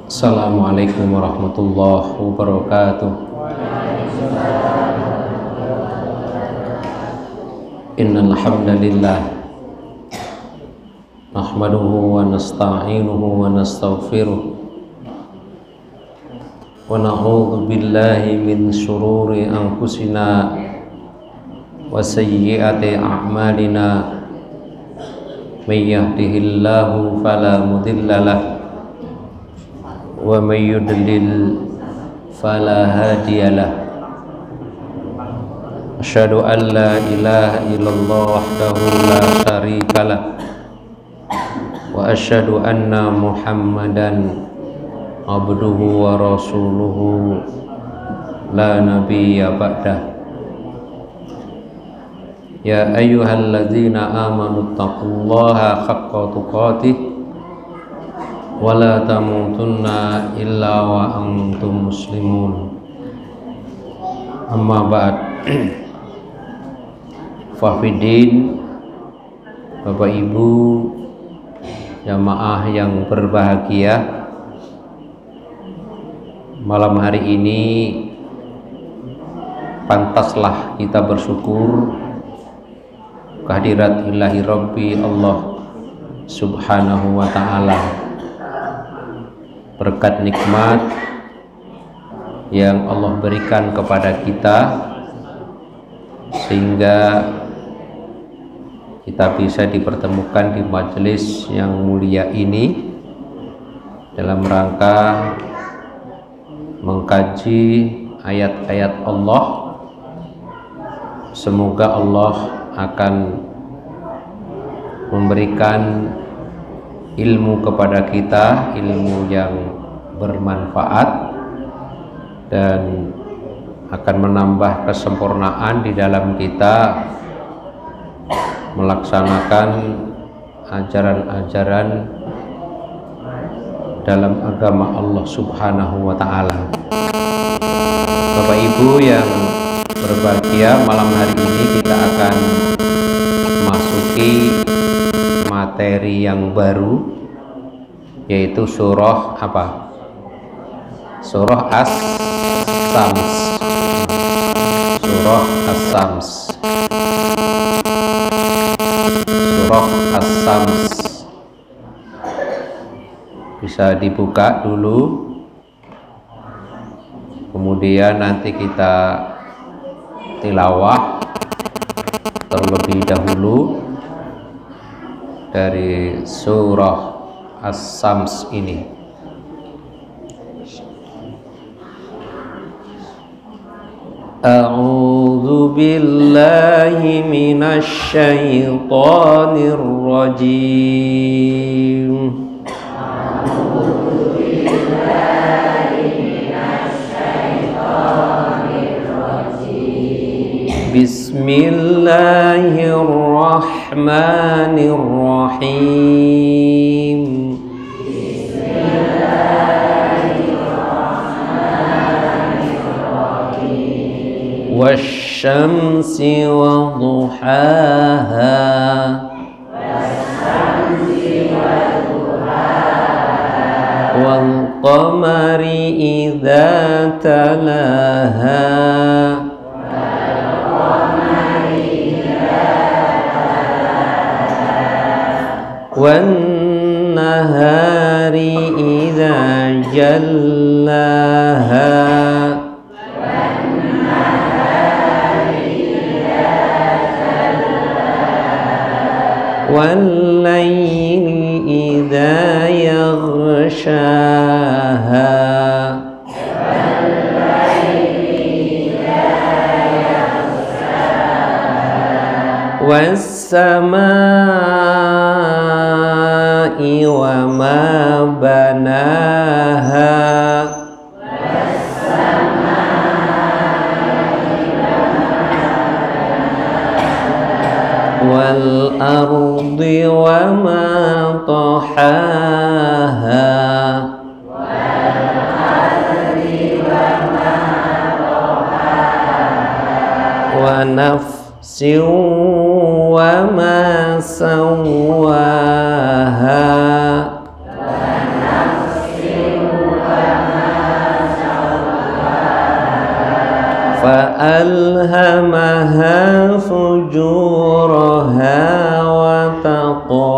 Assalamualaikum warahmatullahi wabarakatuh. Innal hamdalillah nahmaduhu wa nasta'inuhu wa nastaghfiruh wa na'udzu billahi min shururi anfusina wa sayyiati a'malina. May yahdihillahu fala mudilla lahu wa may yudlil fala hadiyalah. Asyhadu an la ilaha illallah wahdahu la syarikalah wa asyhadu anna Muhammadan abduhu wa rasuluhu la nabiyya ba'dah. Ya ayyuhalladzina amanu taqullaha haqqa tuqatih wa la tamutunna illa wa antum muslimun. Amma ba'd. Fafidin, Bapak Ibu jamaah yang berbahagia, malam hari ini pantaslah kita bersyukur kehadirat ilahi Rabbi Allah subhanahu wa ta'ala, berkat nikmat yang Allah berikan kepada kita sehingga kita bisa dipertemukan di majelis yang mulia ini dalam rangka mengkaji ayat-ayat Allah. Semoga Allah akan memberikan ilmu kepada kita, ilmu yang bermanfaat dan akan menambah kesempurnaan di dalam kita melaksanakan ajaran-ajaran dalam agama Allah subhanahu wa ta'ala. Bapak Ibu yang berbahagia, malam hari ini kita akan masuki materi yang baru, yaitu surah apa? Surah As-Sams. Surah As-Sams. Surah As-Sams. Bisa dibuka dulu, kemudian nanti kita tilawah terlebih dahulu dari surah As-Sams ini. A'udzu billahi minasy syaithanir rajim. A'udzu billahi minasy syaithanir rajim. Bismillahirrahmanirrahim. Wasyamsi wa duhaha, wal qamari idza talaha, wan nahari idza jallaha, wal-laili idza yaghshaha, was-samaa'i wa ma banaha, wal-ardi wa ma tahaha, wa nafsin wa ma sawwaha,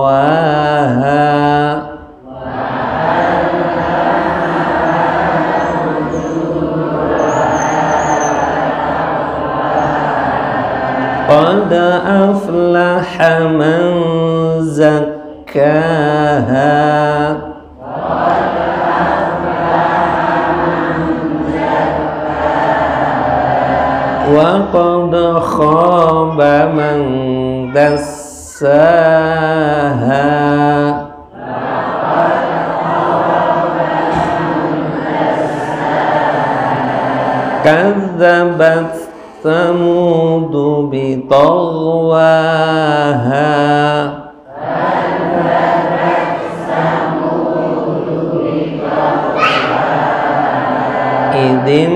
taqwaha. Qad aflaha man zakkaha. Wa qad khaba man dassaha. Kadzabat Thamud bitagwaha. Idzin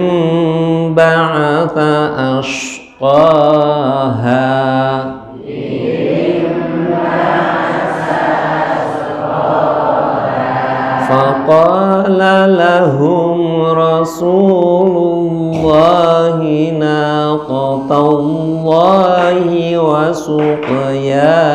ba'atha ashqaha. Faqala lahum Rasulullahi naqatallahi wa suqyaha.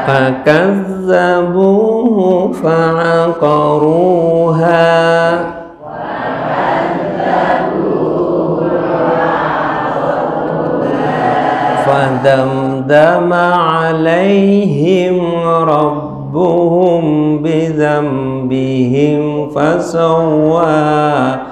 Fakazzabuhu fa'aqaruha. Fadamdama alaihim rabbuhum bidzambihim fasawwaha.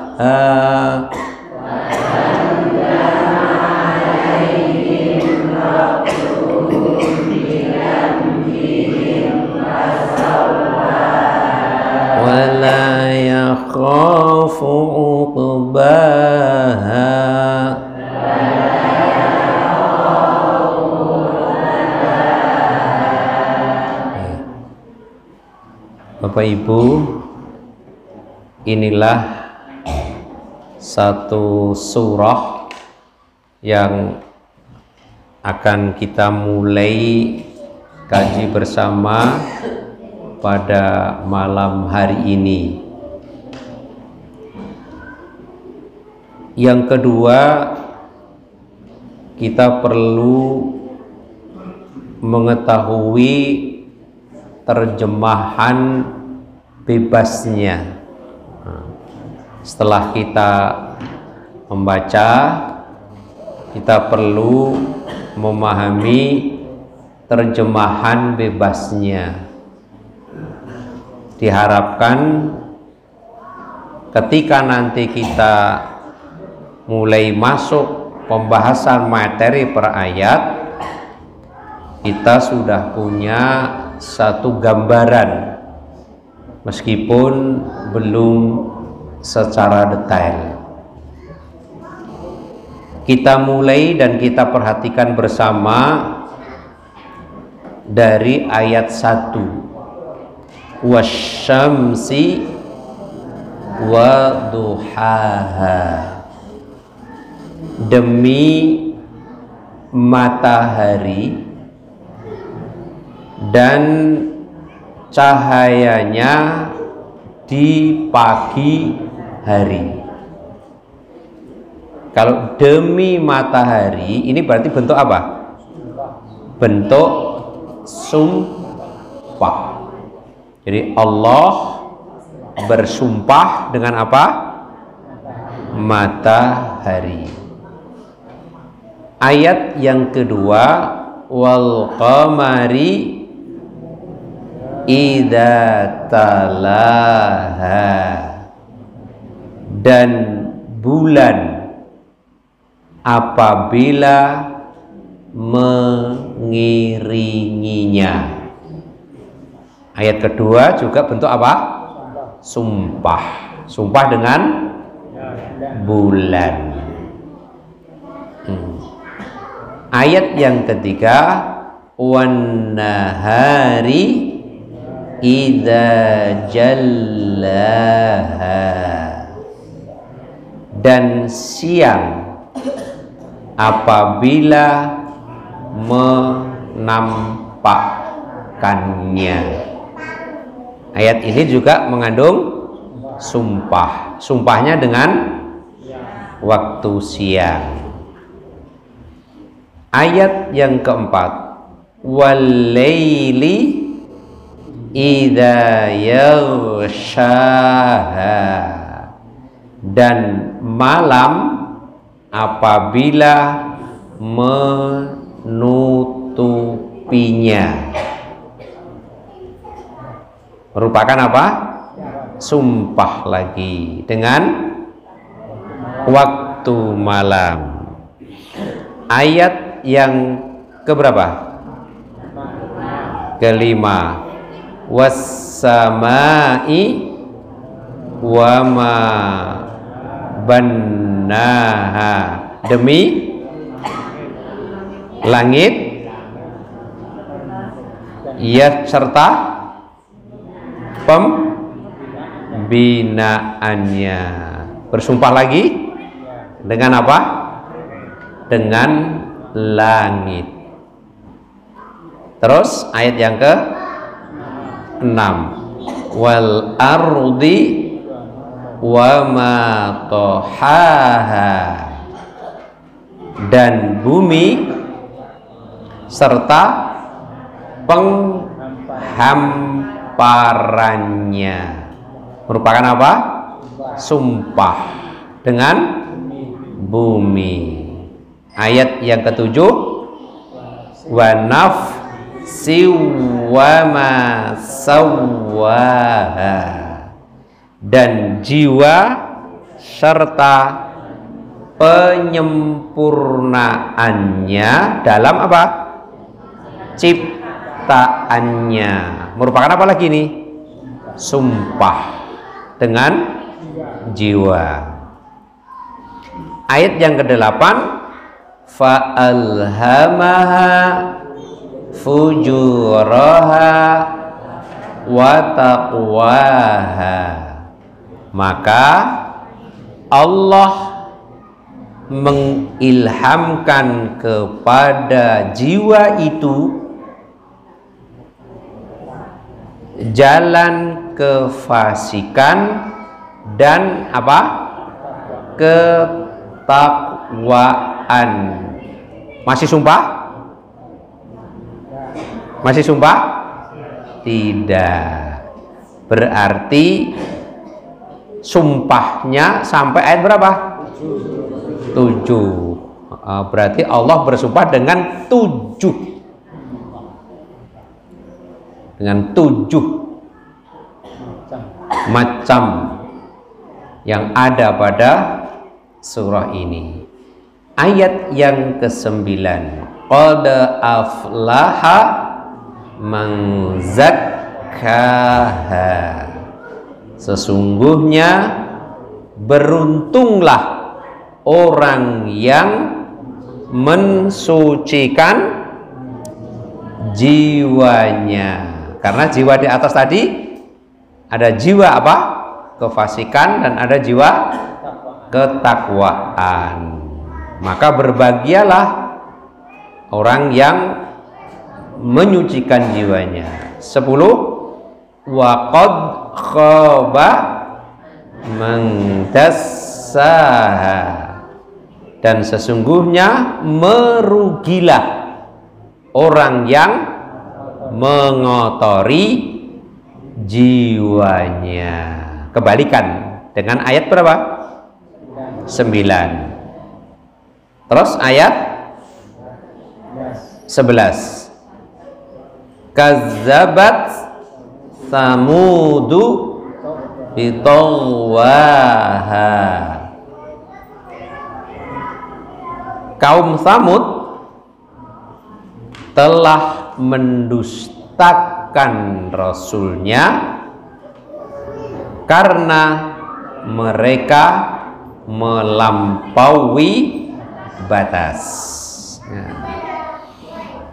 Wala yakhafu uqbaha. Bapak Ibu, inilah satu surah yang akan kita mulai kaji bersama pada malam hari ini. Yang kedua, kita perlu mengetahui terjemahan bebasnya. Setelah kita membaca, kita perlu memahami terjemahan bebasnya. Diharapkan ketika nanti kita mulai masuk pembahasan materi per ayat, kita sudah punya satu gambaran, meskipun belum secara detail. Kita mulai dan kita perhatikan bersama dari ayat 1. Wasyamsi wa duhaha. Demi matahari dan cahayanya di pagi hari. Kalau demi matahari, ini berarti bentuk apa? Bentuk sumpah. Jadi Allah bersumpah dengan apa? Matahari. Ayat yang kedua, wal qamari idza talaha. Dan bulan apabila mengiringinya. Ayat kedua juga bentuk apa? Sumpah. Sumpah dengan bulan. Ayat yang ketiga, wan nahari idza jallaha. Dan siang apabila menampakkannya. Ayat ini juga mengandung sumpah. Sumpahnya dengan waktu siang. Ayat yang keempat, wal-laili idza yaghshaha, dan malam apabila menutupinya. Merupakan apa? Sumpah lagi dengan waktu malam. Ayat yang keberapa? Kelima. Was-samai wa ma bannaha, demi langit ya serta pembinaannya. Bersumpah lagi dengan apa? Dengan langit. Terus ayat yang ke-6, wal ardi wa ma tohaha, dan bumi serta penghamparannya. Merupakan apa? Sumpah dengan bumi. Ayat yang ke-7, wa nafsi wa ma sawwaha, dan jiwa serta penyempurnaannya dalam apa? Ciptaannya. Merupakan apa lagi nih? Sumpah dengan jiwa. Ayat yang ke-8, fa'alhamaha fujuraha wa taqwaha, maka Allah mengilhamkan kepada jiwa itu jalan kefasikan dan apa? Ketakwaan. Masih sumpah? Masih sumpah? Tidak. Berarti sumpahnya sampai ayat berapa? 7. Berarti Allah bersumpah dengan 7. Dengan 7 macam yang ada pada surah ini. Ayat yang ke-9, qad aflaha man zakkaha, sesungguhnya beruntunglah orang yang mensucikan jiwanya. Karena jiwa di atas tadi ada jiwa apa? Kefasikan, dan ada jiwa ketakwaan. Maka berbahagialah orang yang menyucikan jiwanya. 10, wa qad khaba man dassaha, dan sesungguhnya merugilah orang yang mengotori jiwanya. Kebalikan dengan ayat berapa? 9. Terus ayat 11, kazzabat samudu bitawwaha, kaum Samud telah mendustakan rasulnya karena mereka melampaui batas.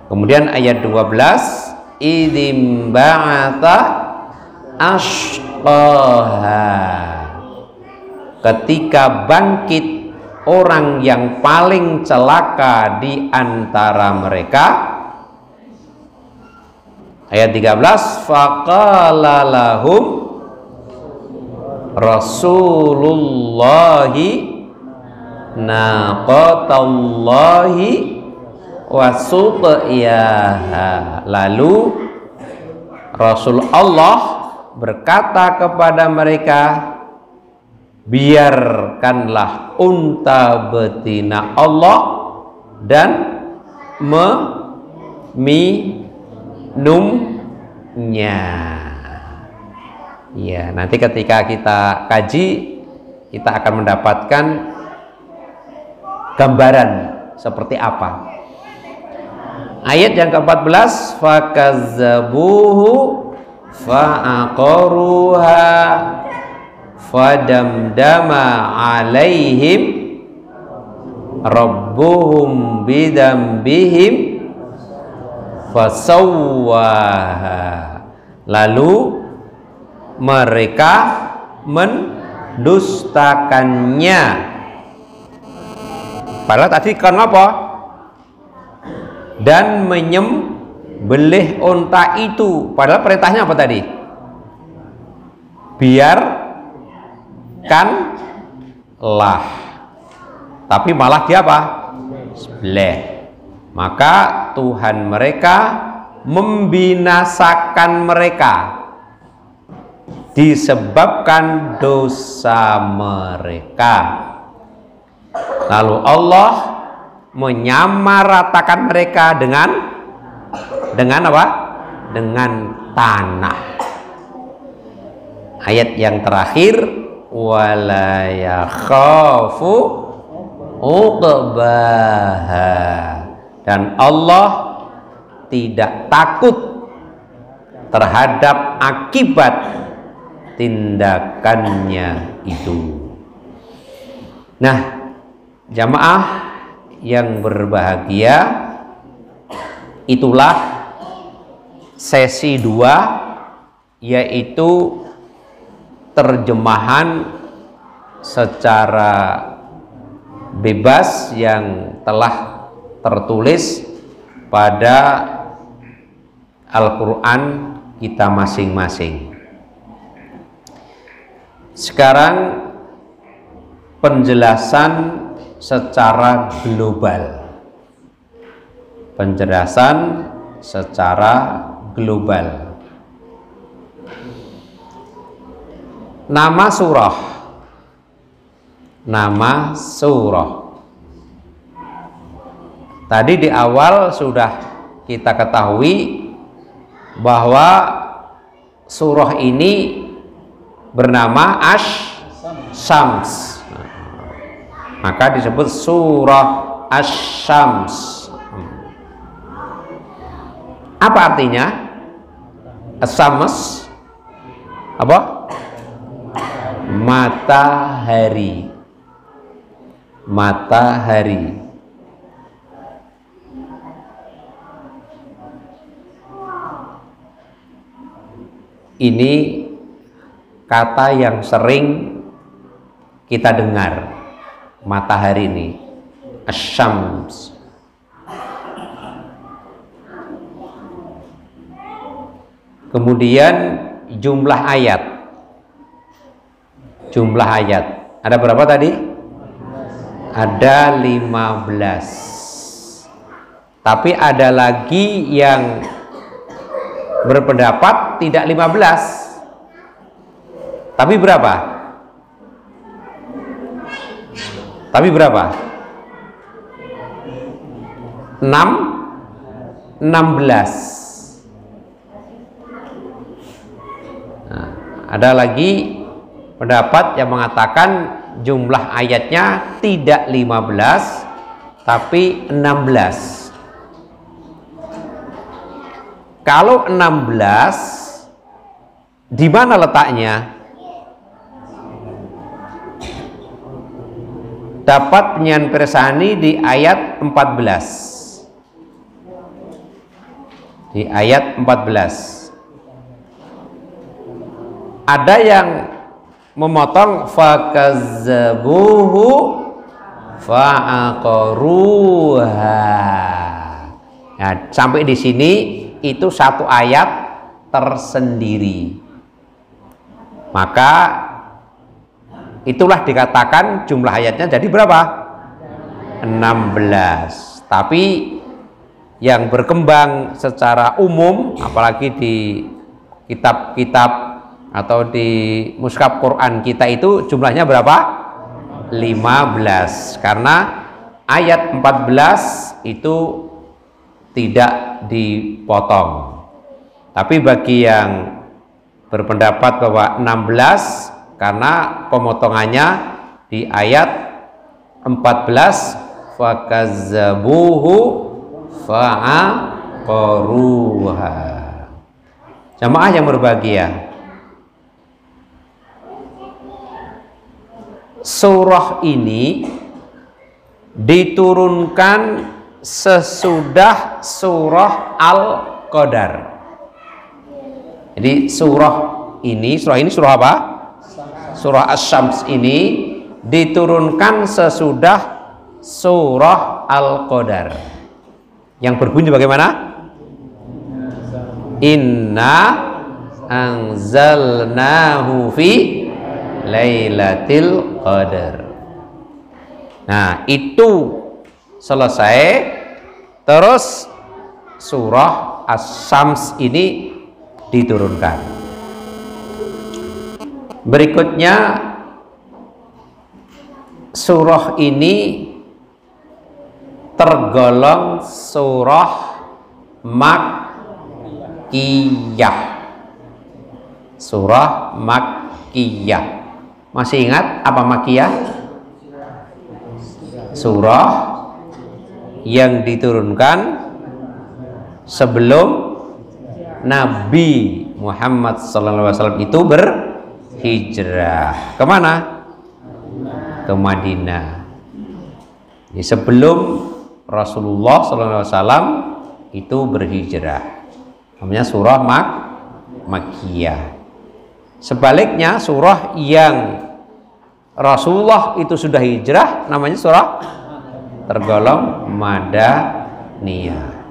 Kemudian ayat 12, idzim ba'atha ashqaha, ketika bangkit orang yang paling celaka di antara mereka, Ayat 13, faqala lahum Rasulullahi naqatallahi wa suqiyaha. Lalu Rasul Allah berkata kepada mereka, biarkanlah unta betina Allah dan meminumnya. Ya, nanti ketika kita kaji, kita akan mendapatkan gambaran seperti apa. Ayat yang ke-14, fakazzabuhu fa'aqaruha fadamdama alaihim rabbuhum bidambihim fasawwaha. Lalu mereka mendustakannya. Padahal tadi kan apa? Dan menyembelih unta itu. Padahal perintahnya apa tadi? Biarkanlah. Tapi malah dia apa? Sembelih. Maka Tuhan mereka membinasakan mereka disebabkan dosa mereka. Lalu Allah menyamaratakan mereka dengan apa? Dengan tanah. Ayat yang terakhir, wala yakhafu uqbaha, dan Allah tidak takut terhadap akibat tindakannya itu. Nah, jamaah yang berbahagia, itulah sesi 2, yaitu terjemahan secara bebas yang telah tertulis pada Al-Quran kita masing-masing. Sekarang penjelasan secara global. Penjelasan secara global. Nama surah. Nama surah. Tadi di awal sudah kita ketahui bahwa surah ini bernama Asy-Syams. Maka disebut surah Asy-Syams. Apa artinya? Asy-Syams apa? Matahari. Matahari. Ini kata yang sering kita dengar. Matahari ini, Asy-Syams. Kemudian jumlah ayat. Jumlah ayat. Ada berapa tadi? Ada 15. Tapi ada lagi yang berpendapat tidak 15. Tapi berapa? Tapi berapa? 16. Nah, ada lagi pendapat yang mengatakan jumlah ayatnya tidak 15 tapi 16. Kalau 16, di mana letaknya? Dapat penyanyi Persani di ayat 14. Di ayat 14. Ada yang memotong fakazzabuhu fa'aqaruha. Nah, sampai di sini itu satu ayat tersendiri. Maka itulah dikatakan jumlah ayatnya jadi berapa? 16. Tapi yang berkembang secara umum, apalagi di kitab-kitab atau di mushaf Quran kita itu jumlahnya berapa? 15. Karena ayat 14 itu tidak dipotong. Tapi bagi yang berpendapat bahwa 16 karena pemotongannya di ayat 14, fakazzabuhu fa'aqaruha. Jamaah yang berbahagia, surah ini diturunkan sesudah surah Al-Qadar. Jadi surah ini surah apa? Surah Asy-Syams ini diturunkan sesudah surah Al-Qadar. Yang berbunyi bagaimana? Inna anzalnahu fi Lailatul Qadar. Nah, itu selesai. Terus surah Asy-Syams ini diturunkan. Berikutnya surah ini tergolong surah Makkiyah. Surah Makkiyah. Masih ingat apa Makkiyah? Surah yang diturunkan sebelum Nabi Muhammad SAW itu berhijrah. Kemana? Ke Madinah. Jadi sebelum Rasulullah SAW itu berhijrah. Namanya surah Makkiyah. Sebaliknya surah yang Rasulullah itu sudah hijrah namanya surah tergolong Madaniyah.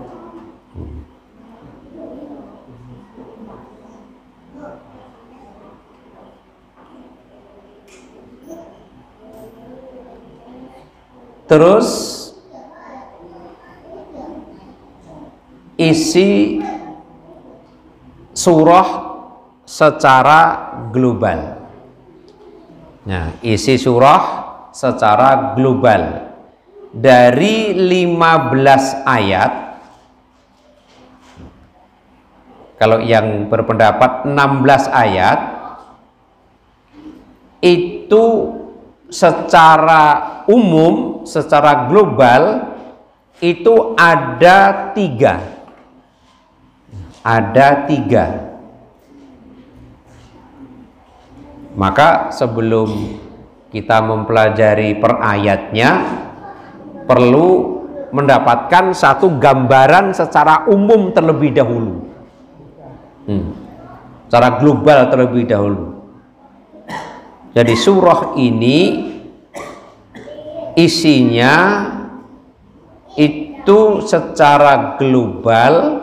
Terus isi surah secara global. Nah, isi surah secara global dari 15 ayat. Kalau yang berpendapat 16 ayat itu secara umum, secara global itu ada 3. Ada 3. Maka sebelum kita mempelajari per ayatnya perlu mendapatkan satu gambaran secara umum terlebih dahulu, secara global terlebih dahulu. Jadi surah ini isinya itu secara global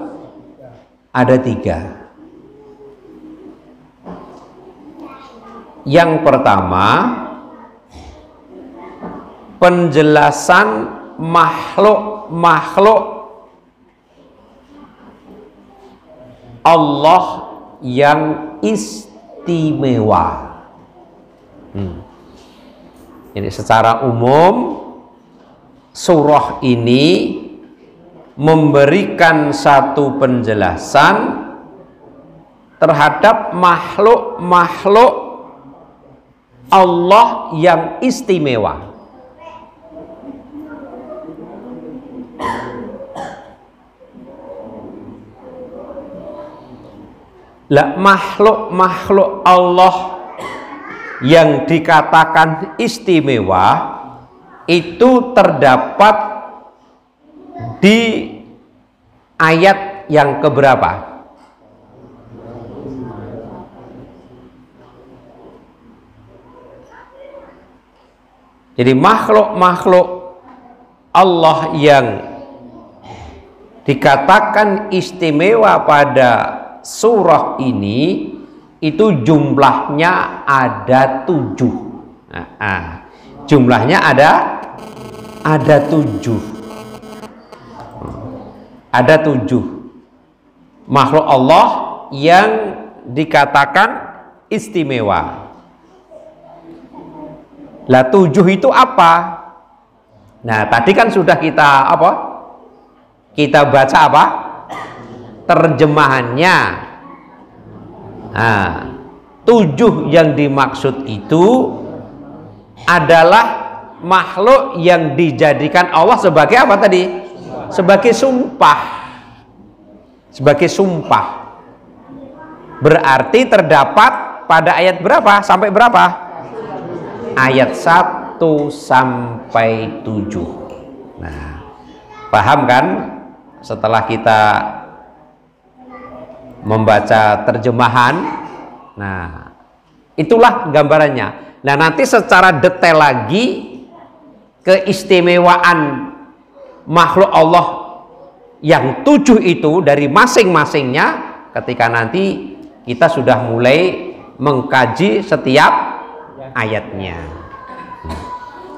ada 3. Yang pertama, penjelasan makhluk-makhluk Allah yang istimewa. Jadi secara umum surah ini memberikan satu penjelasan terhadap makhluk-makhluk Allah yang istimewa. Lah makhluk-makhluk Allah yang dikatakan istimewa itu terdapat di ayat yang keberapa? Jadi makhluk-makhluk Allah yang dikatakan istimewa pada surah ini itu jumlahnya ada 7. Jumlahnya ada 7. Ada 7 makhluk Allah yang dikatakan istimewa. Lah 7 itu apa? Nah, tadi kan sudah kita apa? Kita baca apa? Terjemahannya. Nah, 7 yang dimaksud itu adalah makhluk yang dijadikan Allah sebagai apa tadi? Sebagai sumpah. Sebagai sumpah. Berarti terdapat pada ayat berapa sampai berapa? Ayat 1 sampai 7. Nah, paham kan? Setelah kita membaca terjemahan, nah itulah gambarannya. Nah, nanti secara detail lagi keistimewaan makhluk Allah yang 7 itu dari masing-masingnya ketika nanti kita sudah mulai mengkaji setiap ayatnya.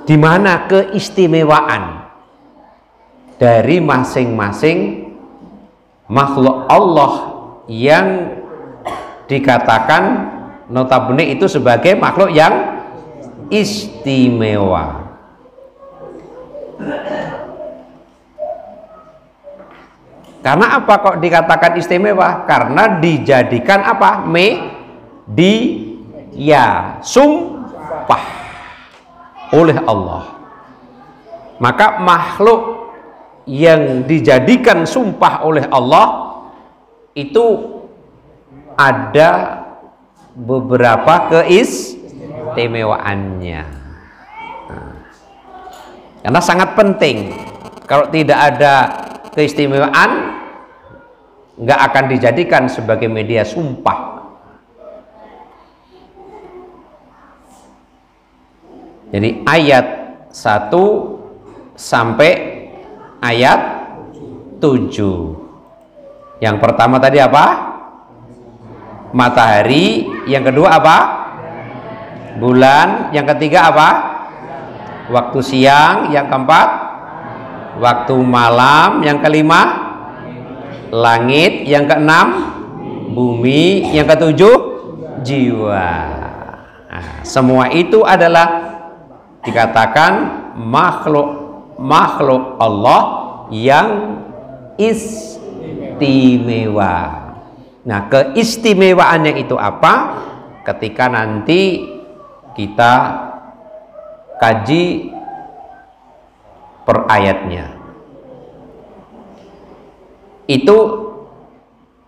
Di mana keistimewaan dari masing-masing makhluk Allah yang dikatakan notabene itu sebagai makhluk yang istimewa. Karena apa kok dikatakan istimewa? Karena dijadikan apa? Sumpah oleh Allah. Maka makhluk yang dijadikan sumpah oleh Allah itu ada beberapa keistimewaannya. Karena sangat penting. Kalau tidak ada keistimewaan, nggak akan dijadikan sebagai media sumpah. Jadi ayat 1 sampai ayat 7. Yang pertama tadi apa? Matahari. Yang kedua apa? Bulan. Yang ketiga apa? Waktu siang. Yang keempat waktu malam. Yang kelima langit. Yang keenam bumi. Yang ketujuh jiwa. Nah, semua itu adalah dikatakan makhluk Allah yang istimewa. Nah, keistimewaannya itu apa? Ketika nanti kita kaji per ayatnya. Itu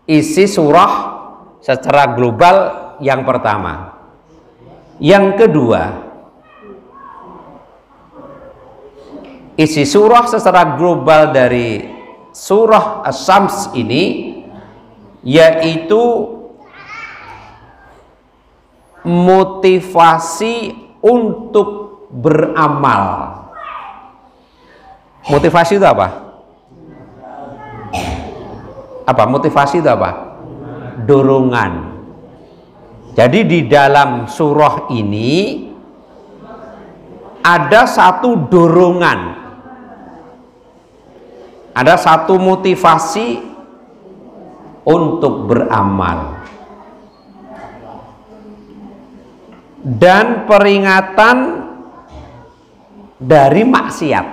isi surah secara global yang pertama. Yang kedua, isi surah secara global dari surah Asy-Syams ini yaitu motivasi untuk beramal. Motivasi itu apa? Apa motivasi itu apa? Dorongan. Jadi di dalam surah ini ada satu dorongan, ada satu motivasi untuk beramal dan peringatan dari maksiat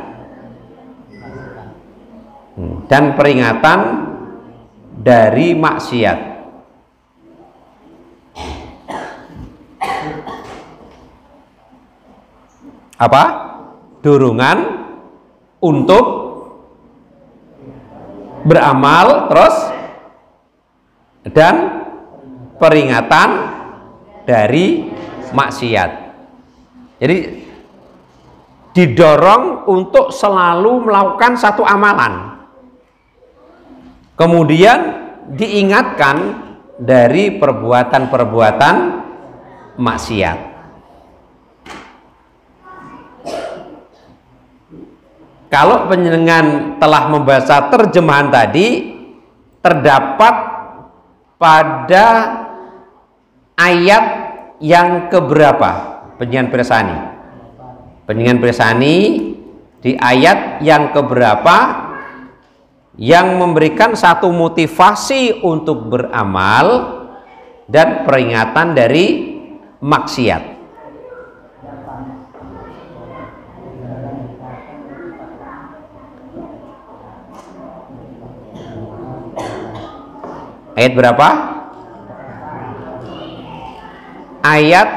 dan peringatan dari maksiat. Apa? Dorongan untuk beramal, terus dan peringatan dari maksiat. Jadi didorong untuk selalu melakukan satu amalan, kemudian diingatkan dari perbuatan-perbuatan maksiat. Kalau panjenengan telah membaca terjemahan tadi, terdapat pada ayat yang keberapa Penjagaan Pirsani? Penjagaan Pirsani di ayat yang keberapa yang memberikan satu motivasi untuk beramal dan peringatan dari maksiat. Ayat berapa? Ayat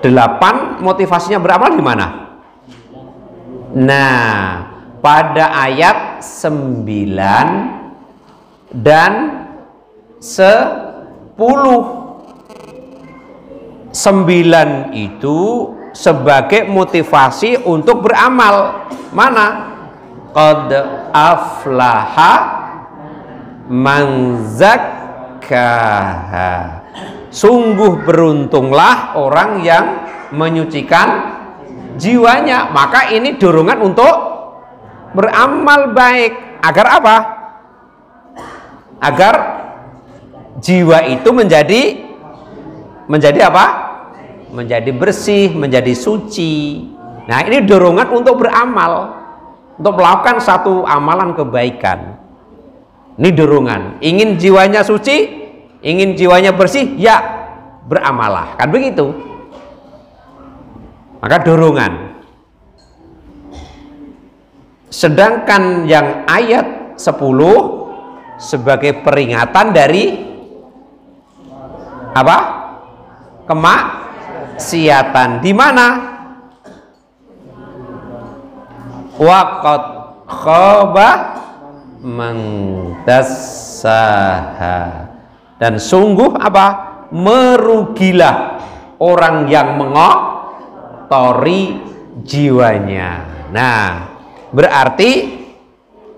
8. Motivasinya beramal di mana? Nah, pada ayat 9 dan 10. 9 itu sebagai motivasi untuk beramal. Mana? Qad aflaha man zakkaha. Sungguh beruntunglah orang yang menyucikan jiwanya. Maka ini dorongan untuk beramal baik. Agar apa? Agar jiwa itu menjadi apa? Menjadi bersih, menjadi suci. Nah, ini dorongan untuk beramal, untuk melakukan satu amalan kebaikan. Ini dorongan. Ingin jiwanya suci, ingin jiwanya bersih, ya beramalah. Kan begitu. Maka dorongan. Sedangkan yang ayat 10 sebagai peringatan dari apa? Kemaksiatan. Di mana? Waqad khaba man dassaha. Dan sungguh apa? Merugilah orang yang mengotori jiwanya. Nah, berarti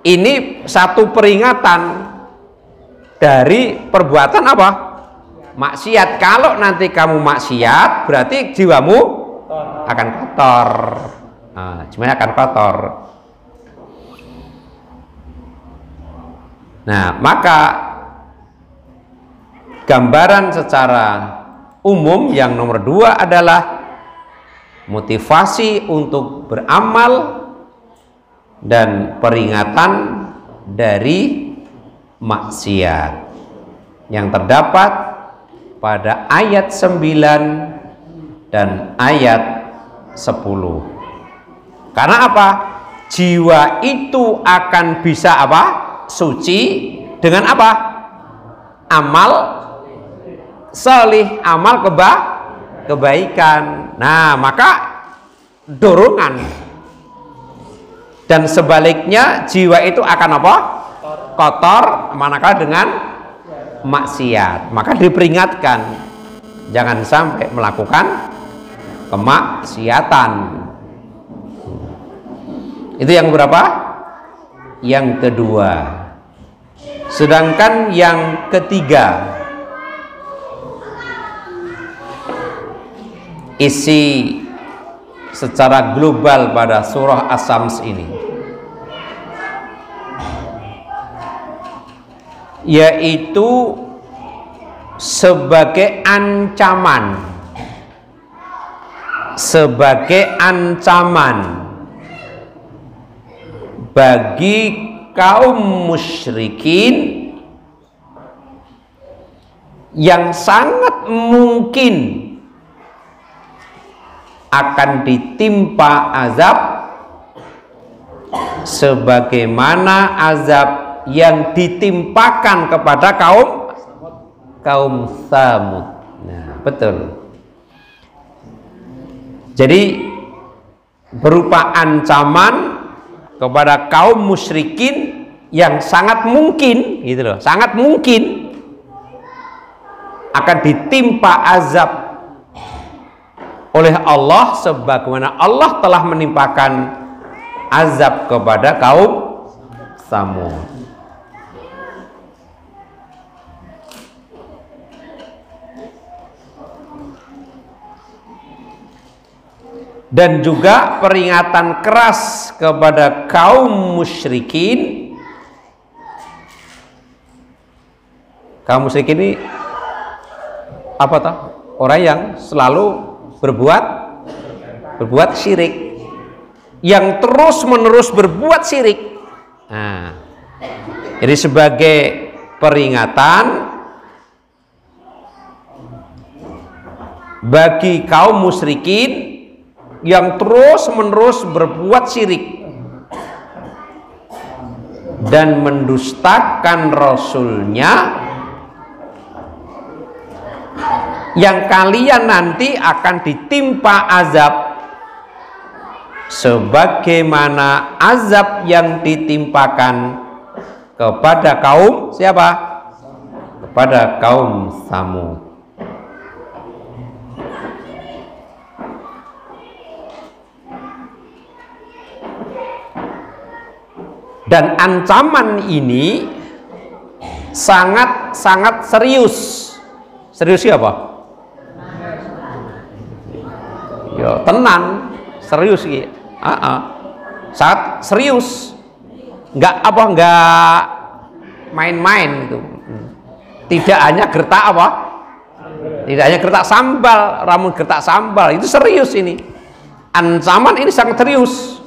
ini satu peringatan dari perbuatan apa? Maksiat. Kalau nanti kamu maksiat, berarti jiwamu akan kotor. Nah, jiwanya akan kotor. Nah, maka gambaran secara umum yang nomor 2 adalah motivasi untuk beramal dan peringatan dari maksiat yang terdapat pada ayat 9 dan ayat 10. Karena apa? Jiwa itu akan bisa apa? Suci dengan apa? Amal salih, amal kebaikan. Nah, maka dorongan. Dan sebaliknya jiwa itu akan apa? Kotor manakala dengan maksiat. Maka diperingatkan jangan sampai melakukan kemaksiatan. Itu yang berapa? Yang kedua. Sedangkan yang ketiga, isi secara global pada surah As-Sams ini, yaitu sebagai ancaman bagi kaum musyrikin yang sangat mungkin akan ditimpa azab sebagaimana azab yang ditimpakan kepada kaum Tsamud. Nah, betul. Jadi berupa ancaman kepada kaum musyrikin yang sangat mungkin, gitu loh, sangat mungkin akan ditimpa azab oleh Allah sebagaimana Allah telah menimpakan azab kepada kaum Tsamud. Dan juga peringatan keras kepada kaum musyrikin Kaum musyrik ini apa toh? Orang yang selalu berbuat syirik, yang terus menerus berbuat syirik. Nah, jadi sebagai peringatan bagi kaum musyrikin yang terus menerus berbuat syirik dan mendustakan Rasulnya, yang kalian nanti akan ditimpa azab sebagaimana azab yang ditimpakan kepada kaum siapa? Kepada kaum Tsamud. Dan ancaman ini sangat serius. Serius siapa? Ya tenan, serius gitu. Sangat serius. Enggak main-main itu. Tidak hanya gertak apa? Tidak hanya gertak sambal, ramun gertak sambal, itu serius ini. Ancaman ini sangat serius.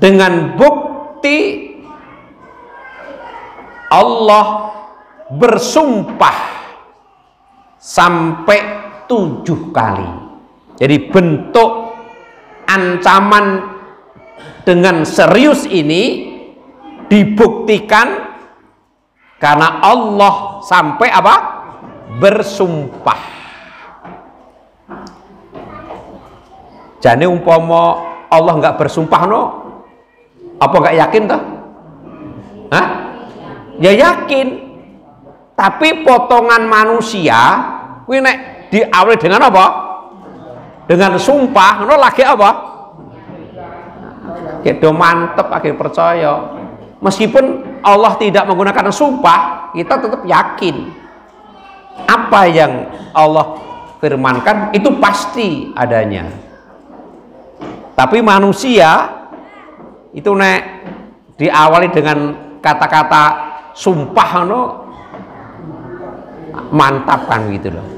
Dengan bukti Allah bersumpah sampai 7 kali. Jadi bentuk ancaman dengan serius ini dibuktikan karena Allah sampai apa? Bersumpah. Jane umpama Allah nggak bersumpah no, apa nggak yakin toh? Hah? Ya yakin. Tapi potongan manusia kuwi nek diawali dengan apa? Dengan sumpah, no lagi apa? Kita mantep akhir percaya. Meskipun Allah tidak menggunakan sumpah, kita tetap yakin apa yang Allah firmankan itu pasti adanya. Tapi manusia itu nek diawali dengan kata-kata sumpah, no mantap kan gitu loh.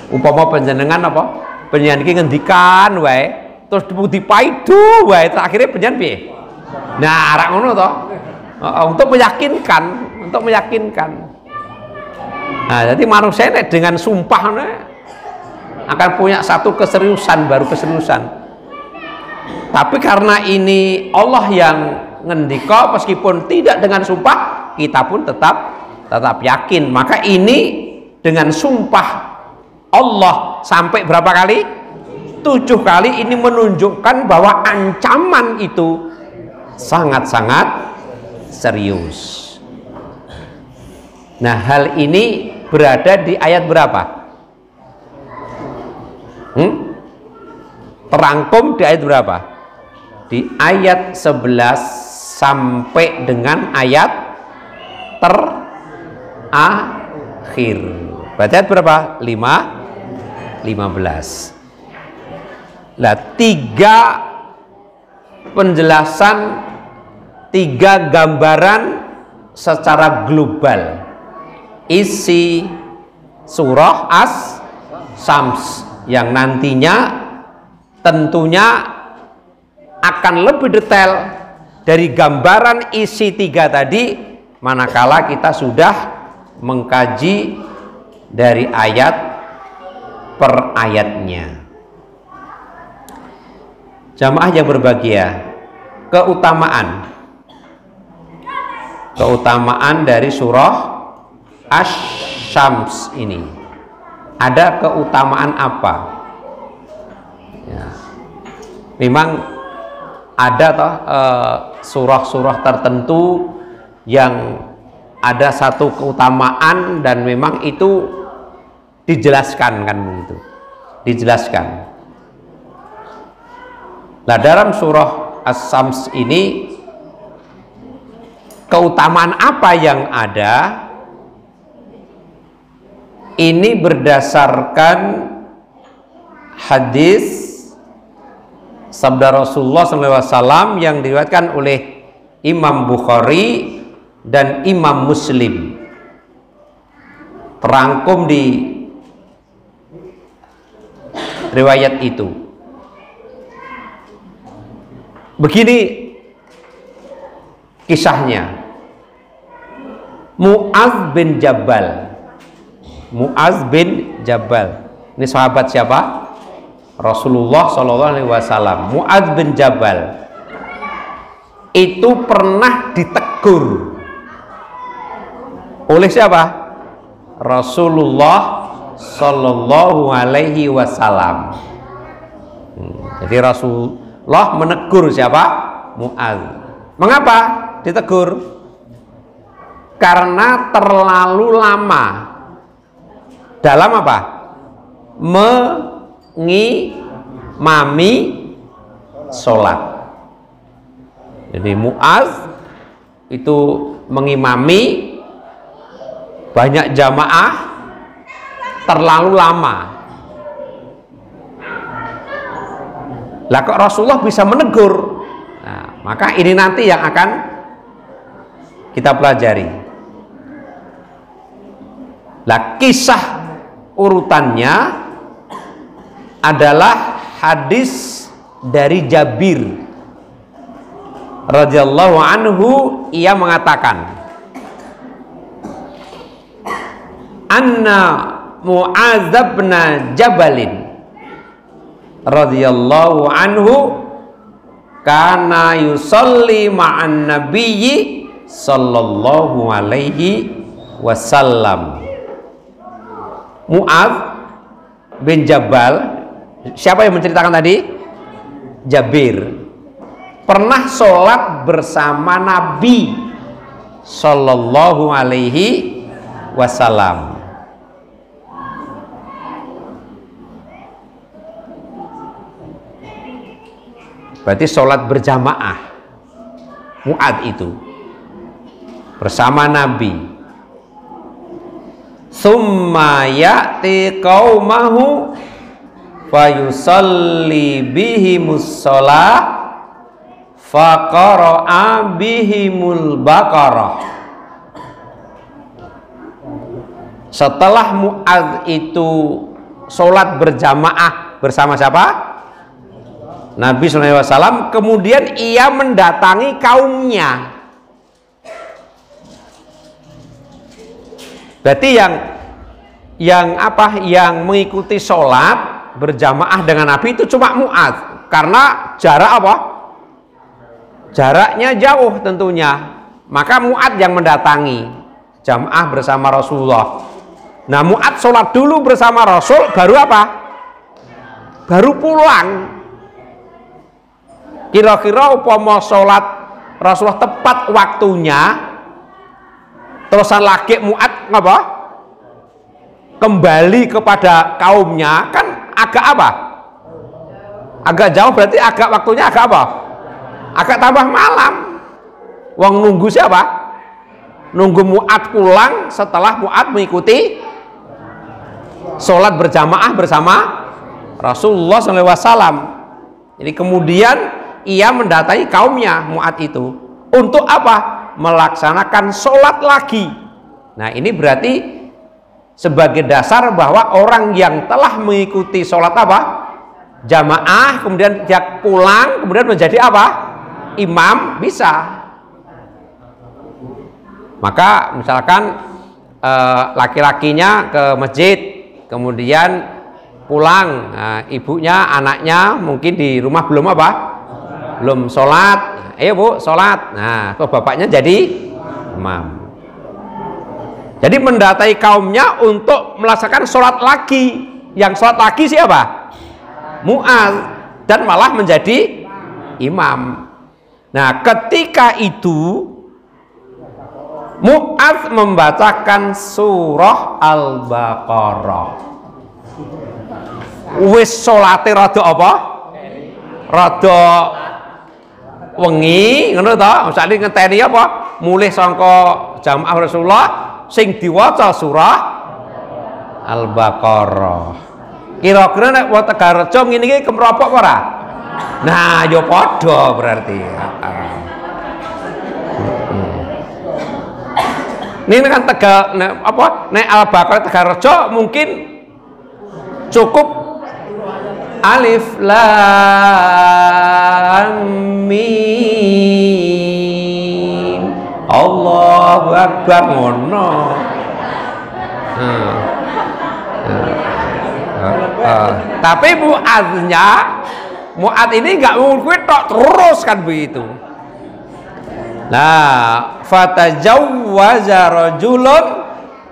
Umpama panjenengan apa? Panjenengan iki ngendikan wae terus dipaidu wae akhirnya panjenengan piye? Nah, arek ngono to. Untuk meyakinkan. Nah, jadi manusia ini dengan sumpah akan punya satu keseriusan, baru keseriusan. Tapi karena ini Allah yang ngendika meskipun tidak dengan sumpah, kita pun tetap yakin. Maka ini dengan sumpah Allah sampai berapa kali? 7 kali. Ini menunjukkan bahwa ancaman itu sangat-sangat serius. Nah, hal ini berada di ayat berapa? Terangkum di ayat berapa? Di ayat 11 sampai dengan ayat terakhir. Berarti ayat berapa? 15. Lah, 3 penjelasan, 3 gambaran secara global isi surah As-Syams yang nantinya tentunya akan lebih detail dari gambaran isi 3 tadi manakala kita sudah mengkaji dari ayat per ayatnya. Jamaah yang berbahagia, keutamaan dari surah Asy-Syams ini, ada keutamaan apa? Ya. Memang ada toh surah-surah tertentu yang ada satu keutamaan dan memang itu dijelaskan kan begitu, dijelaskan. Nah, dalam surah As-Syams ini keutamaan apa yang ada? Ini berdasarkan hadis sabda Rasulullah SAW yang diriwayatkan oleh Imam Bukhari dan Imam Muslim. terangkum di riwayat itu. Begini kisahnya. Mu'adz bin Jabal. Mu'adz bin Jabal. Ini sahabat siapa? Rasulullah Shallallahu Alaihi Wasallam. Mu'adz bin Jabal itu pernah ditegur oleh siapa? Rasulullah Shallallahu Alaihi Wasallam. Jadi Rasulullah menegur siapa? Mu'adz. Mengapa ditegur? Karena terlalu lama dalam apa? Mengimami sholat. Jadi Mu'adz itu mengimami banyak jamaah terlalu lama. Lah kok Rasulullah bisa menegur? Nah, maka ini nanti yang akan kita pelajari. Lah kisah urutannya adalah hadis dari Jabir radhiyallahu anhu. Ia mengatakan, anna Mu'adz bin Jabalin radhiyallahu anhu kana yusalli ma'an nabiyyi sallallahu alaihi wasallam. Mu'adz bin Jabal, siapa yang menceritakan tadi? Jabir, pernah sholat bersama Nabi sallallahu alaihi wasallam. Berarti sholat berjamaah Mu'adz itu bersama Nabi. Summa ya'ti qaumahu fayusalli bihimus shalah faqara'a bihimul baqarah. Setelah Mu'adz itu sholat berjamaah bersama siapa? Nabi SAW. Kemudian ia mendatangi kaumnya. Berarti yang mengikuti sholat berjamaah dengan Nabi itu cuma Mu'adz, karena jarak apa? Jaraknya jauh tentunya. Maka Mu'adz yang mendatangi jamaah bersama Rasulullah. Nah, Mu'adz sholat dulu bersama Rasul, baru apa? Baru pulang. Kira-kira upama sholat Rasulullah tepat waktunya, terusan lagi Mu'adz ngapa? Kembali kepada kaumnya, kan agak apa? Agak jauh, berarti agak waktunya agak apa? Agak tambah malam. Wong nunggu siapa? Nunggu Mu'adz pulang setelah Mu'adz mengikuti sholat berjamaah bersama Rasulullah SAW. Jadi kemudian ia mendatangi kaumnya Mu'adz itu untuk apa? Melaksanakan sholat lagi. Nah, ini berarti sebagai dasar bahwa orang yang telah mengikuti sholat apa? Jamaah, kemudian dia pulang, kemudian menjadi apa? Imam, bisa. Maka misalkan laki-lakinya ke masjid, kemudian pulang, ibunya, anaknya mungkin di rumah belum apa? Belum sholat. Ayo Bu, sholat. Nah, kok bapaknya jadi imam. Jadi mendatangi kaumnya untuk melaksanakan sholat lagi. Yang sholat lagi siapa? Mu'adz, dan malah menjadi imam. Nah, ketika itu Mu'adz membacakan surah Al-Baqarah. Wis sholate rada apa? Rada wengi, ngono ta? Misale ngenteni apa? Mulih sangka jamaah Rasulullah sing diwaca surah Al-Baqarah. Kira-kira nek wong Tegarrejo ngene iki kemropok ora? Nah, ya padha berarti. Ini kan Tegal apa? Nek Al-Baqarah Tegalrejo mungkin cukup alif lam mim Allahu Akbar ngono. Tapi Mu'ad ini nggak mungkin tok terus kan begitu. Nah, fatajawwaza rajulun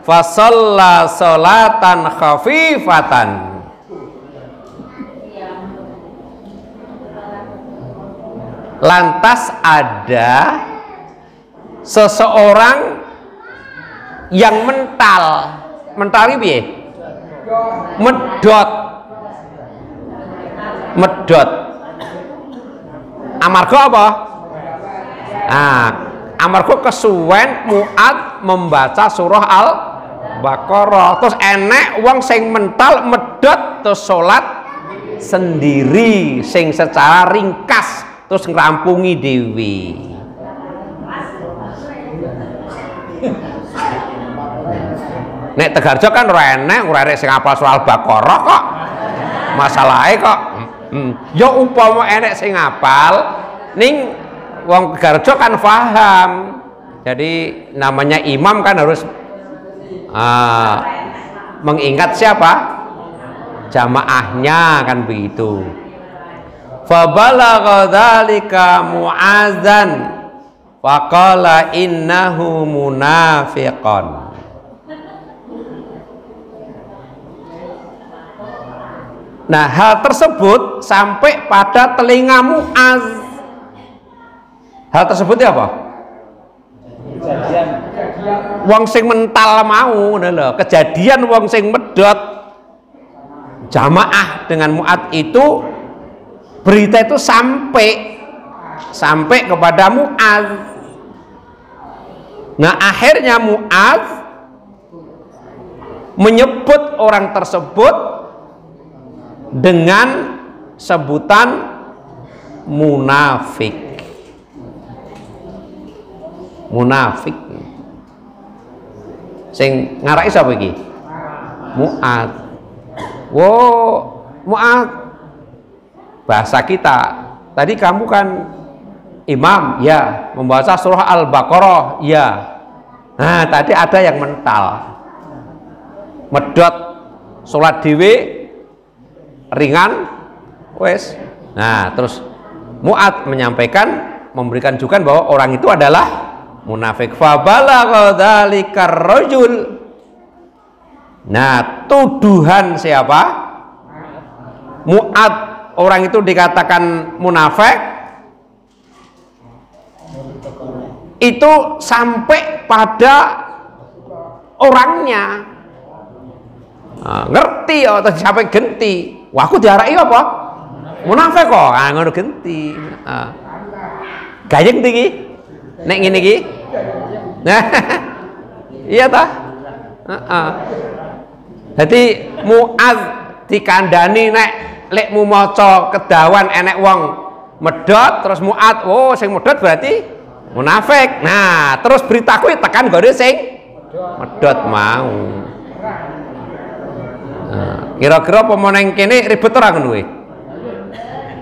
fasalla salatan khafifatan. Lantas ada seseorang yang mental piye? Medot. Amarga apa? Amarga kesuwen Mu'ad membaca surah Al-Baqarah. Terus enek wong sing mental medot terus salat sendiri sing secara ringkas terus ngrampungi dewi. Nek Tegarjo kan ora enek sing hafal surah Al-Baqarah kok. Masalahe kok ya umpama enek sing hafal ning wong Tegarjo kan paham. Jadi namanya imam kan harus mengingat siapa? Jamaahnya kan begitu. Fabalagha dzalika Mu'adzan faqala innahu munafiqan. Nah, hal tersebut sampai pada telinga Mu'adz. Hal tersebut ya apa? Kejadian wong sing mental mau lho, kejadian wong sing medot jamaah dengan Mu'adz itu, berita itu sampai kepada Mu'adz. Nah, akhirnya Mu'adz menyebut orang tersebut dengan sebutan munafik. Sing ngarai sapa iki? Mu'adz. Mu'adz, bahasa kita tadi kamu kan imam ya, membaca surah Al-Baqarah ya. Nah, tadi ada yang mental medot sholat dhewe ringan wes. Nah, terus Mu'adz menyampaikan, memberikan jukan bahwa orang itu adalah munafik. Fabalagha dzalikar rajul. Nah, tuduhan siapa? Mu'adz, orang itu dikatakan munafik itu sampai pada orangnya. Ngerti atau sampai genti. Wah, aku diarai apa? Munafik kok. Ngono genti. Gayeng iki. Nek ngene iki. Nah. Iya ta? Jadi Mu'adz dikandani nek lekmu maca kedawan enek wong medot terus Mu'adz, oh sing medot berarti munafik. Nah, terus beritaku tekan gone sing medot mau. Kira-kira pemenang kene ribet ora ngono kuwi?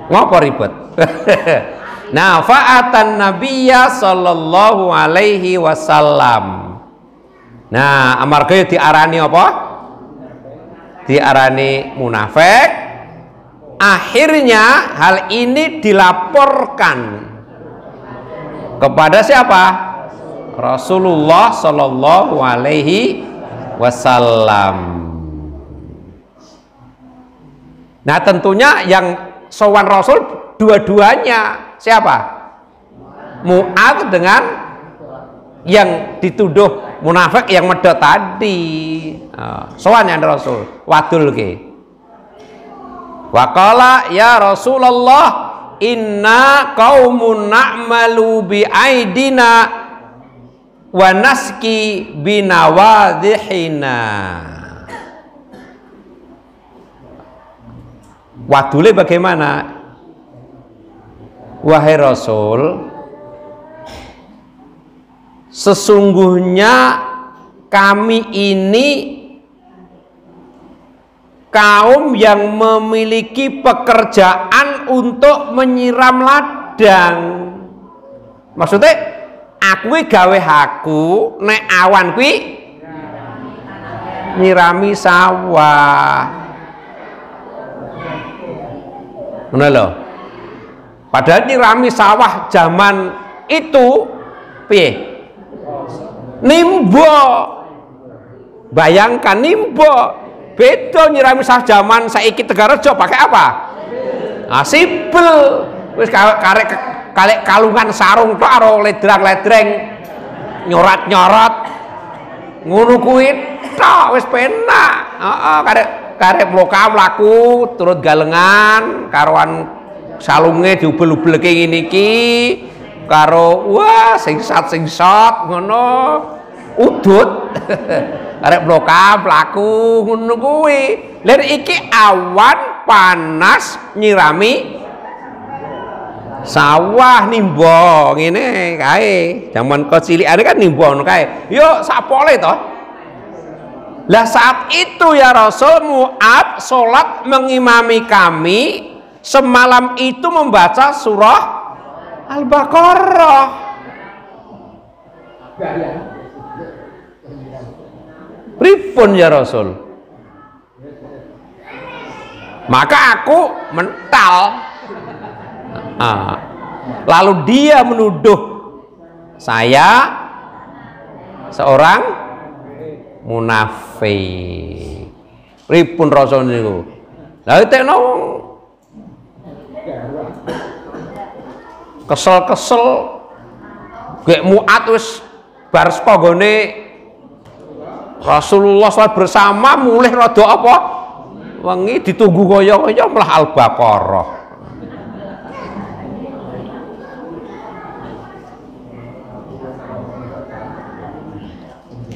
Ngopo ribet? Nah, fa'atan nabiyya sallallahu alaihi wasallam. Nah, amarga diarani apa? Diarani munafik. Akhirnya hal ini dilaporkan kepada siapa? Rasulullah sallallahu alaihi wasallam. Nah, tentunya yang sowan Rasul dua-duanya siapa? Mu'adz dengan yang dituduh munafik yang medot tadi. Sowan yang Rasul wadul ke. Waqala ya Rasulullah inna qaumun na'malu bi aidina wa naski binawadhihina. Wadule bagaimana? Wahai Rasul, sesungguhnya kami ini kaum yang memiliki pekerjaan untuk menyiram ladang. Maksudnya aku gawe aku nek awan kuwi nyirami sawah. Ngono lho. Padahal nyirami sawah zaman itu piye? Nimbo. Bayangkan nimbo. Beda nyirami sawah zaman saiki Tegarejo pakai apa? Sipel. Wis karek kalungan sarung tok karo ledrang-ledreng nyorat-nyorot. Ngono kuwi tok wis penak. Heeh, karek mlaku turut galengan karoan salunge diubel-ubelke ngene iki karo wah singsat ngono udut arek mlaku ngono kuwi lha iki awan panas nyirami sawah nimbo ngene kae jaman kecilikane kan nimbo ngono kae yo sapole to. Lah saat itu ya Rasul Mu'ad sholat mengimami kami semalam itu membaca surah Al-Baqarah. Pripun ya Rasul? Maka aku mental. Lalu dia menuduh saya seorang munafik. Pripun Rasul niku? Lah tekno kesel-kesel gek Mu'ad wis bar sepogone Rasulullah SAW bersama mulih rada apa wengi ditunggu kaya-kaya malah Al-Baqarah.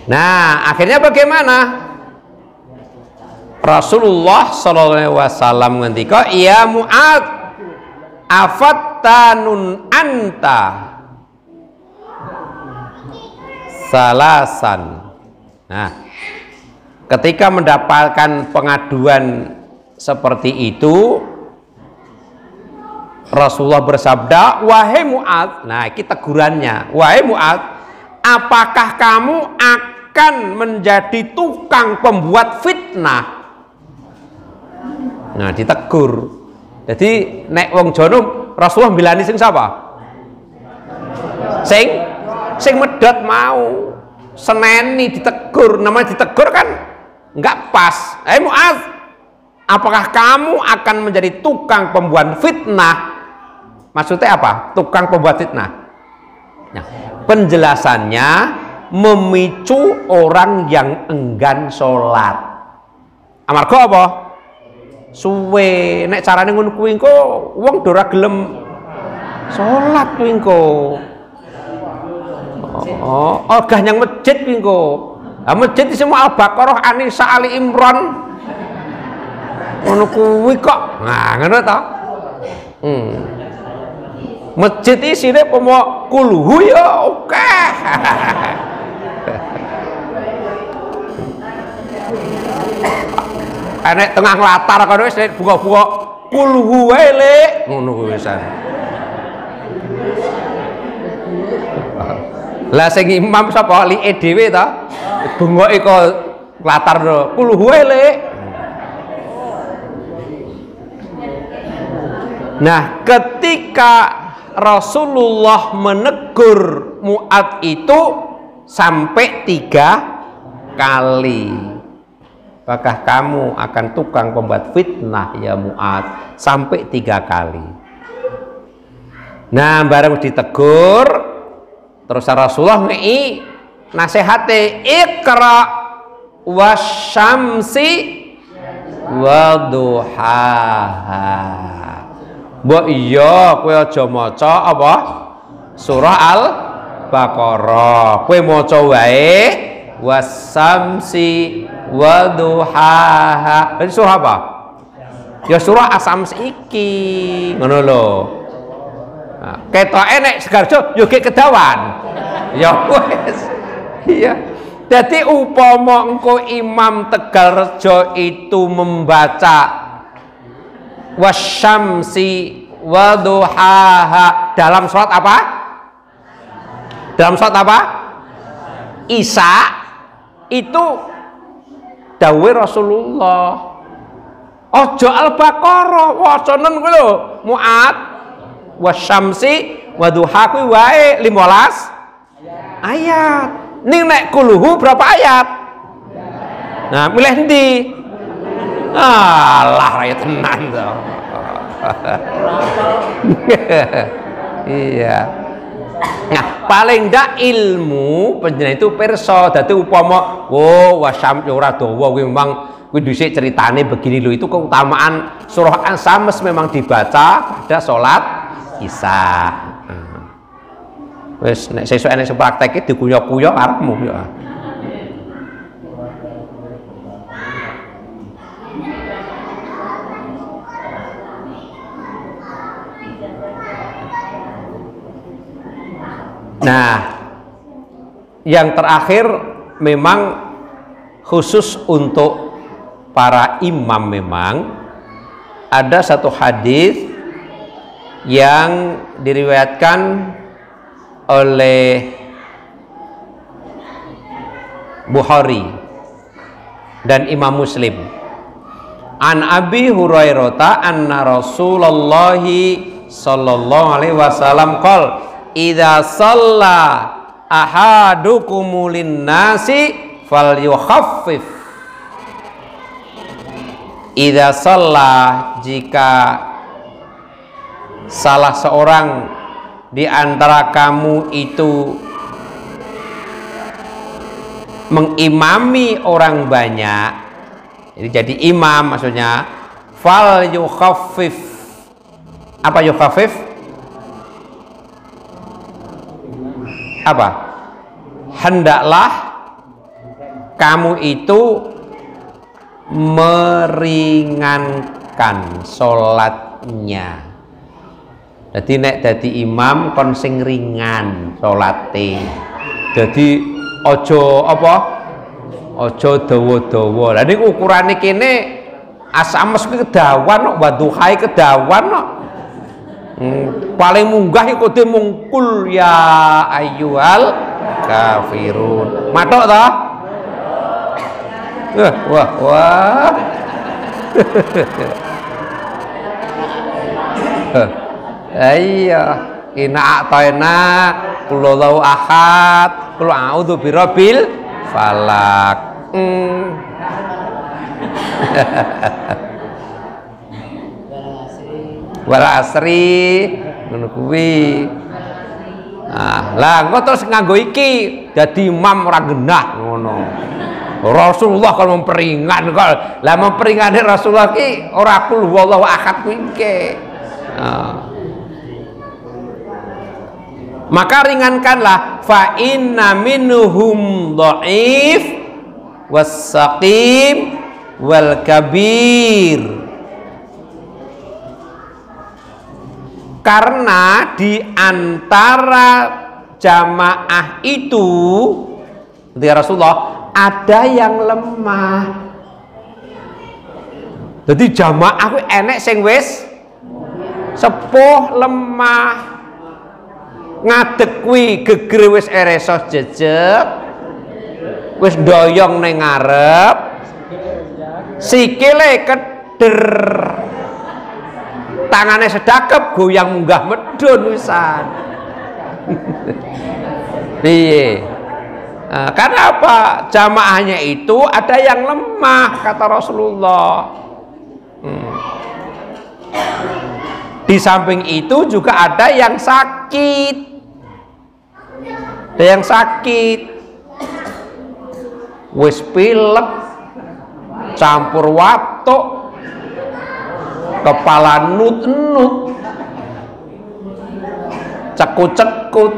Nah, akhirnya bagaimana? Rasulullah SAW ngendika, "Ya Mu'ad, afattanun anta salasan." Nah, ketika mendapatkan pengaduan seperti itu, Rasulullah bersabda, "Wahai Mu'ad," nah ini tegurannya, "Wahai Mu'ad, apakah kamu akan menjadi tukang pembuat fitnah?" Nah, ditegur. Jadi nek wong jono Rasulullah bilani sing sapa? Sing medhot mau. Seneni ditegur, namanya ditegur kan enggak pas. Mu'adz, apakah kamu akan menjadi tukang pembuat fitnah? Maksudnya apa? Tukang pembuat fitnah. Nah, penjelasannya memicu orang yang enggan sholat. Amarga apa? Suwe nek carane ngono kuwi engko wong ora gelem salat kuwi engko. Gah nyang masjid kuwi engko. Lah masjid semua Al-Baqarah, An-Nisa, Ali Imran. Ngono kuwi kok. Nah, ngono to. Masjid isine pomo kulhu ya oke. Enek tengah latar kono wis buka-buka kulhu wae le ngono kuwi wisan. Lah sing imam sapa like dhewe ta? Bengoke kok latar kulhu wae le. Nah, ketika Rasulullah menegur Mu'adz itu sampai 3 kali. Apakah kamu akan tukang pembuat fitnah ya Mu'adz? Sampai 3 kali. Nah, bareng ditegur, terus Rasulullah ngei nasihate, Iqra wasyamsi waduhaha. Mbok iya kowe aja maca apa? Surah Al-Baqarah. Kowe maca wae wasamsi waduhaha. Jadi surah apa? Ya surah Asams iki. Ngono lho. Nah, ketoke nek Segarjo yo gek kedawan. Ya wis. Iya. Jadi upama engko Imam Tegalrejo itu membaca wasyamsi waduhaha dalam sholat apa? Dalam sholat apa? Isya, itu dawuh Rasulullah. Ojo Al-Baqarah wacanen kuwi lho, Mu'ad wasyamsi waduha kuwi wae 15 ayat. Ning nek kuluhu berapa ayat? Nah, milih ndi? Alah raya tenan to. Iya. Nah, paling ndak ilmu panjenengan itu pirsa. Dadi upama wasyam ora dawa kuwi memang kuwi dhisik ceritane begini lho, itu keutamaan surah An-Syams memang dibaca pada salat Isya. Wis nek sesuk enek sing prakteke diguyu-guyu karepmu ya. Nah, yang terakhir memang khusus untuk para imam, memang ada satu hadis yang diriwayatkan oleh Bukhari dan Imam Muslim. An Abi Hurairah anna Rasulullah sallallahu alaihi wasallam qol idza shalla ahadukum lin-nasi falyukhaffif. Idza shalla, jika salah seorang di antara kamu itu mengimami orang banyak, jadi imam maksudnya, fal yukhaffif. Apa yukhaffif? Apa? Hendaklah kamu itu meringankan sholatnya. Jadi nek dadi imam kon sing ringan salate. Jadi ojo apa? Ojo dawa-dawa. Lah niku ukurane kene As-Syams kuwi kedawan kok, waduhai kedawan kok. Paling munggah iku kudu mungkul ya ayyuhal kafirun. Matok ta? Wah. Iya, inna a'tayna kulullahu ahad, kul a'udzu birabbil falak. Wal asri ngono kuwi. Ah, lah engko terus nganggo iki dadi imam ora genah ngono. Rasulullah kalau memperingan kok. Lah memperingane Rasulullah ki ora kul wallahu ahad kuwi ke. Maka ringankanlah, fa inna minhum dhaif was-saqim wal kabir. Karena di antara jamaah itu, ketika Rasulullah, ada yang lemah. Jadi jamaah ku enek sing wis sepuh lemah. Ngadeg kuwi gegere wis eresos jejeg, wis ndoyong ning ngarep, sikile keder, tangane sedakep goyang munggah medun wisan. Piye? Karena apa? Jamaahnya itu ada yang lemah, kata Rasulullah. Di samping itu juga ada yang sakit. Ada yang sakit, wis pilek, campur watuk, kepala nut-nut, cekut-cekut.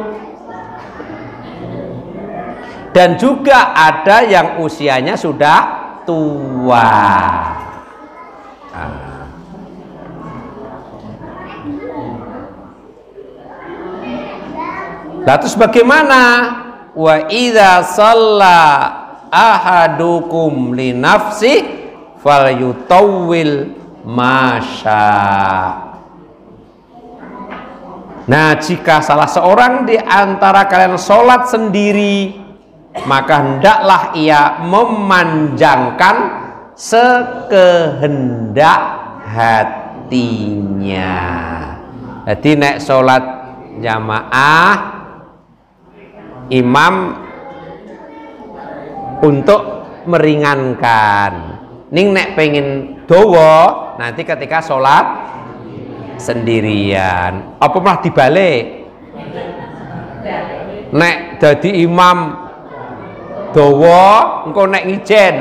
Dan juga ada yang usianya sudah tua. Lah terus bagaimana? Wa idza shalla ahadukum li nafsi falyutawwil masya. Nah, jika salah seorang di antara kalian sholat sendiri, maka hendaklah ia memanjangkan sekehendak hatinya. Jadi nek sholat jamaah, imam untuk meringankan. Ning nek pengen dowo nanti ketika sholat sendirian. Apa malah dibalik? Nek dadi imam dowo, engko nek ngijen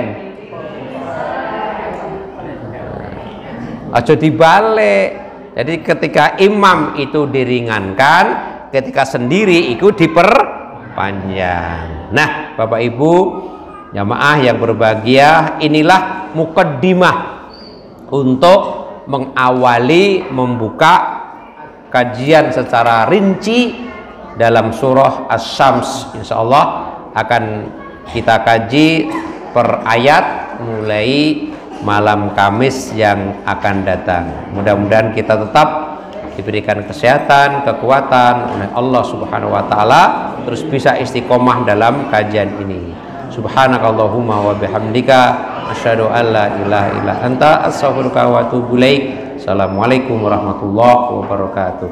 aja dibalik. Jadi ketika imam itu diringankan, ketika sendiri itu diperpanjang. Nah, Bapak Ibu jamaah yang berbahagia, inilah mukaddimah untuk mengawali membuka kajian secara rinci dalam surah Asy-Syams. Insyaallah akan kita kaji per ayat mulai malam Kamis yang akan datang. Mudah-mudahan kita tetap diberikan kesehatan, kekuatan oleh Allah Subhanahu wa taala, terus bisa istiqomah dalam kajian ini. Subhanakallahumma wa bihamdika asyhadu an la ilaha illa anta astaghfiruka wa atubu ilaik. Assalamualaikum warahmatullahi wabarakatuh.